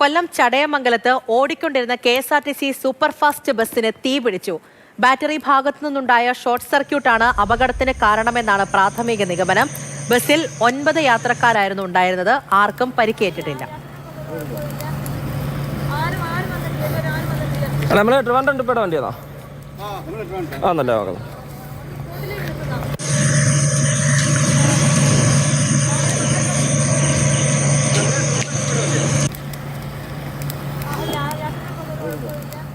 കൊല്ലം ചടയമംഗലത്ത് ഓടിക്കൊണ്ടിരുന്ന KSRTC superfast ബസ്സിന് തീപിടിച്ചു. ബാറ്ററി ഭാഗത്തു നിന്നുണ്ടായ ഷോർട്ട് സർക്യൂട്ടാണ് അപകടത്തിന് കാരണമെന്നാണ് പ്രാഥമിക നിഗമനം. ബസ്സിൽ 9 യാത്രക്കാരായിരുന്നു ഉണ്ടായിരുന്നത്. ആർക്കും പരിക്കേറ്റിട്ടില്ല.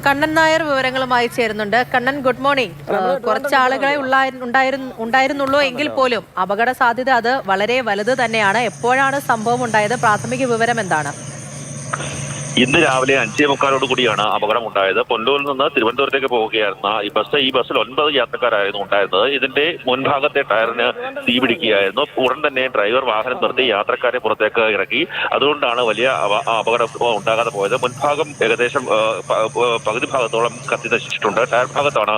കണ്ണൻ നായർ വിവരങ്ങളുമായി ചേരുന്നുണ്ട്. Kannan, good morning. കുറച്ച് ആളുകളെ ഉണ്ടായിരുന്നുള്ളൂ എങ്കിൽ പോലും അപകട സാധ്യത അത് വളരെ വലുത് തന്നെയാണ്. എപ്പോഴാണ് സംഭവം ഉണ്ടായത്? പ്രാഥമിക വിവരം എന്താണ്? ഇന്ന് രാവിലെ 5:45 കൂടിയാണ് അപകടം ഉണ്ടായത്. പൊന്നൂരിൽ നിന്ന് തിരുവനന്തപുരത്തേക്ക് പോവുകയായിരുന്ന ഈ ബസ്സിൽ 9 യാത്രക്കാരായിരുന്നു ഉണ്ടായിരുന്നത്. ഇതിന്റെ മുൻഭാഗത്തെ ടയറിന് തീപിടിക്കുകയായിരുന്നു. ഉടൻ തന്നെ ഡ്രൈവർ വാഹനം നിർത്തി യാത്രക്കാരെ പുറത്തേക്ക് ഇറക്കി. അതുകൊണ്ടാണ് വലിയ അപകടം ഉണ്ടാകാതെ പോയത്. മുൻഭാഗം ഏകദേശം പകുതി ഭാഗത്തോളം കത്തി നശിച്ചിട്ടുണ്ട്. ടയർ ഭാഗത്താണ്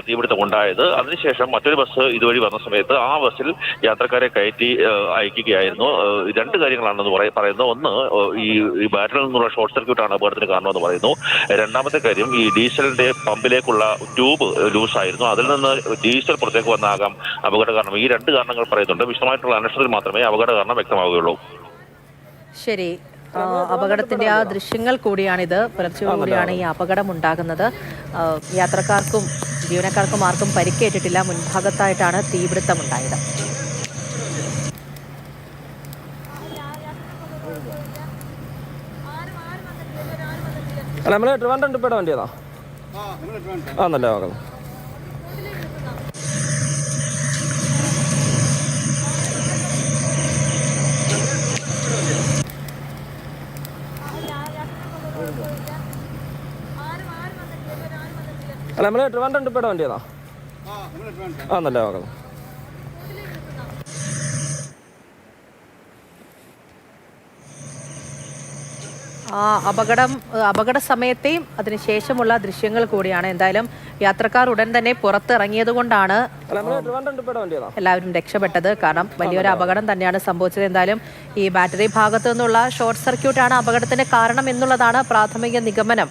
തീപിടുത്തം ഉണ്ടായത്. അതിനുശേഷം മറ്റൊരു ബസ് ഇതുവഴി വന്ന സമയത്ത് ആ ബസ്സിൽ യാത്രക്കാരെ കയറ്റി അയക്കുകയായിരുന്നു. 2 കാര്യങ്ങളാണെന്ന് പറയുന്നത്. ഒന്ന്, ഈ ബാറ്ററിയിൽ നിന്നുള്ള ഷോർട്ട് സർക്യൂട്ടാണ് അപകടത്തിന് കാരണമെന്ന് പറയുന്നു. രണ്ടാമത്തെ കാര്യം, ഈ ഡീസലിന്റെ പമ്പിലേക്കുള്ള ട്യൂബ് ലൂസായിരുന്നു. അതിൽ നിന്ന് ഡീസൽ പുറത്തേക്ക് വന്നാകാം അപകട കാരണം. ഈ 2 കാരണങ്ങൾ പറയുന്നുണ്ട്. വിശദമായിട്ടുള്ള അന്വേഷണത്തിൽ മാത്രമേ അപകട കാരണം വ്യക്തമാവുകയുള്ളൂ. ശരി, അപകടത്തിന്റെ ആ ദൃശ്യങ്ങൾ കൂടിയാണിത്. പുലർച്ചെയോടുകൂടിയാണ് ഈ അപകടം ഉണ്ടാകുന്നത്. യാത്രക്കാർക്കും ജീവനക്കാർക്കും ആർക്കും പരിക്കേറ്റിട്ടില്ല. മുൻഭാഗത്തായിട്ടാണ് തീപിടുത്തം ഉണ്ടായത്. അപകട സമയത്തെയും അതിനുശേഷമുള്ള ദൃശ്യങ്ങൾ കൂടിയാണ്. എന്തായാലും യാത്രക്കാർ ഉടൻ തന്നെ പുറത്തിറങ്ങിയത് കൊണ്ടാണ് എല്ലാവരും രക്ഷപ്പെട്ടത്. കാരണം വലിയൊരു അപകടം തന്നെയാണ് സംഭവിച്ചത്. എന്തായാലും ഈ ബാറ്ററി ഭാഗത്തു നിന്നുള്ള ഷോർട്ട് സർക്യൂട്ടാണ് അപകടത്തിന് കാരണം എന്നുള്ളതാണ് പ്രാഥമിക നിഗമനം.